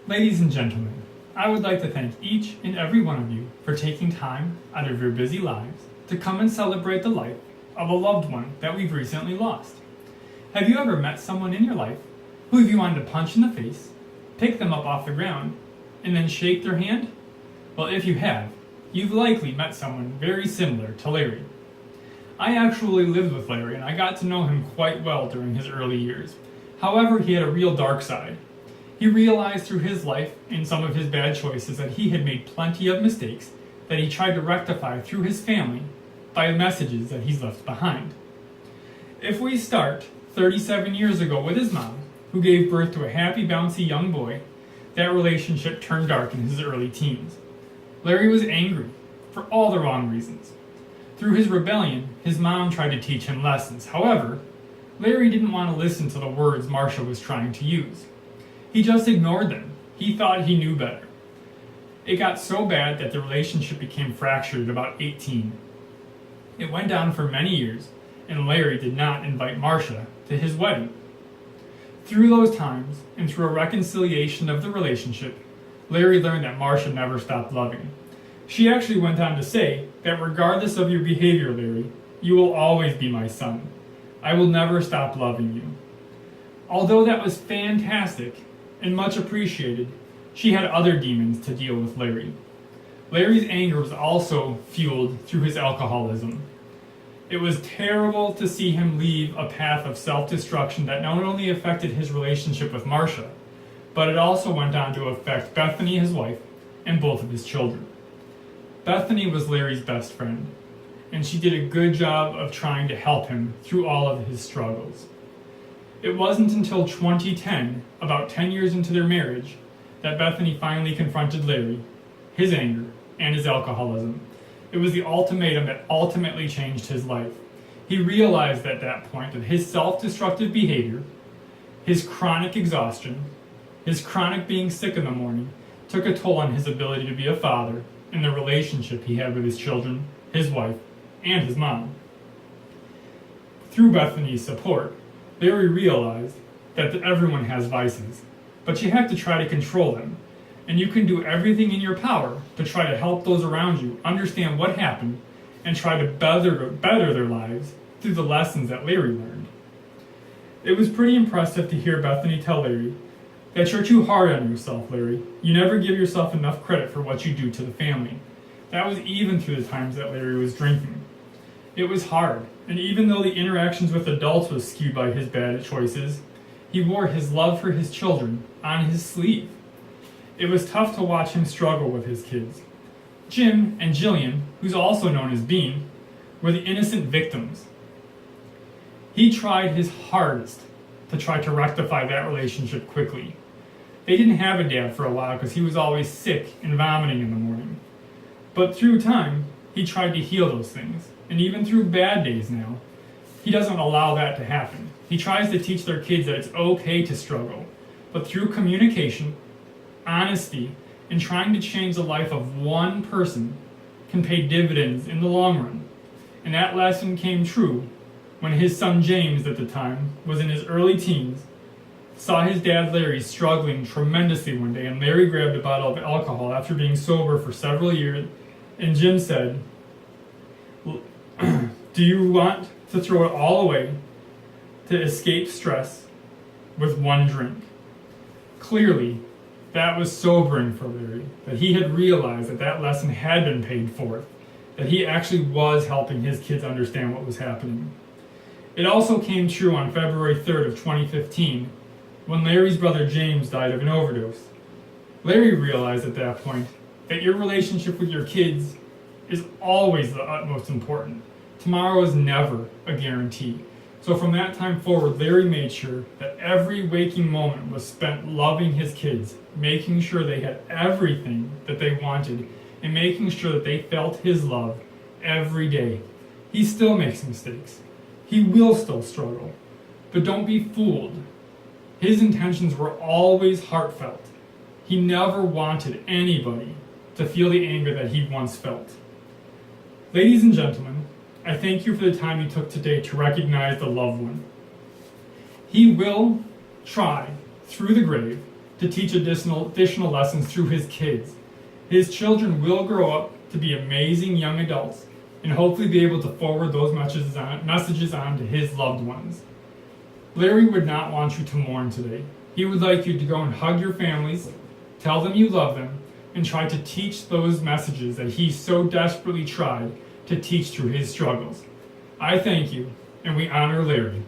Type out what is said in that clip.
Ladies and gentlemen, I would like to thank each and every one of you for taking time out of your busy lives to come and celebrate the life of a loved one that we've recently lost. Have you ever met someone in your life who you wanted to punch in the face, pick them up off the ground, and then shake their hand? Well, if you have, you've likely met someone very similar to Larry. I actually lived with Larry and I got to know him quite well during his early years. However, he had a real dark side. He realized through his life and some of his bad choices that he had made plenty of mistakes that he tried to rectify through his family by messages that he's left behind. If we start 37 years ago with his mom, who gave birth to a happy, bouncy young boy, that relationship turned dark in his early teens. Larry was angry for all the wrong reasons. Through his rebellion, his mom tried to teach him lessons. However, Larry didn't want to listen to the words Marcia was trying to use. He just ignored them. He thought he knew better. It got so bad that the relationship became fractured at about 18. It went on for many years, and Larry did not invite Marcia to his wedding. Through those times, and through a reconciliation of the relationship, Larry learned that Marcia never stopped loving. She actually went on to say that regardless of your behavior, Larry, you will always be my son. I will never stop loving you. Although that was fantastic and much appreciated, she had other demons to deal with Larry. Larry's anger was also fueled through his alcoholism. It was terrible to see him leave a path of self-destruction that not only affected his relationship with Marcia, but it also went on to affect Bethany, his wife, and both of his children. Bethany was Larry's best friend, and she did a good job of trying to help him through all of his struggles. It wasn't until 2010, about 10 years into their marriage, that Bethany finally confronted Larry, his anger, and his alcoholism. It was the ultimatum that ultimately changed his life. He realized at that point that his self-destructive behavior, his chronic exhaustion, his chronic being sick in the morning, took a toll on his ability to be a father and the relationship he had with his children, his wife, and his mom. Through Bethany's support, Larry realized that everyone has vices, but you have to try to control them, and you can do everything in your power to try to help those around you understand what happened and try to better their lives through the lessons that Larry learned. It was pretty impressive to hear Bethany tell Larry that you're too hard on yourself, Larry. You never give yourself enough credit for what you do to the family. That was even through the times that Larry was drinking. It was hard, and even though the interactions with adults was skewed by his bad choices, he wore his love for his children on his sleeve. It was tough to watch him struggle with his kids. Jim and Jillian, who's also known as Bean, were the innocent victims. He tried his hardest to try to rectify that relationship quickly. They didn't have a dad for a while because he was always sick and vomiting in the morning. But through time, he tried to heal those things. And even through bad days now, he doesn't allow that to happen. He tries to teach their kids that it's okay to struggle. But through communication, honesty, and trying to change the life of one person can pay dividends in the long run. And that lesson came true when his son James at the time was in his early teens, saw his dad Larry struggling tremendously one day, and Larry grabbed a bottle of alcohol after being sober for several years, and Jim said, "Do you want to throw it all away to escape stress with one drink?" Clearly, that was sobering for Larry, that he had realized that that lesson had been paid forth, that he actually was helping his kids understand what was happening. It also came true on February 3rd of 2015, when Larry's brother James died of an overdose. Larry realized at that point that your relationship with your kids is always the utmost important. Tomorrow is never a guarantee. So from that time forward, Larry made sure that every waking moment was spent loving his kids, making sure they had everything that they wanted, and making sure that they felt his love every day. He still makes mistakes. He will still struggle. But don't be fooled. His intentions were always heartfelt. He never wanted anybody to feel the anger that he once felt. Ladies and gentlemen, I thank you for the time you took today to recognize the loved one. He will try through the grave to teach additional lessons through his kids. His children will grow up to be amazing young adults and hopefully be able to forward those messages on to his loved ones. Larry would not want you to mourn today. He would like you to go and hug your families, tell them you love them, and try to teach those messages that he so desperately tried to teach through his struggles. I thank you, and we honor Larry.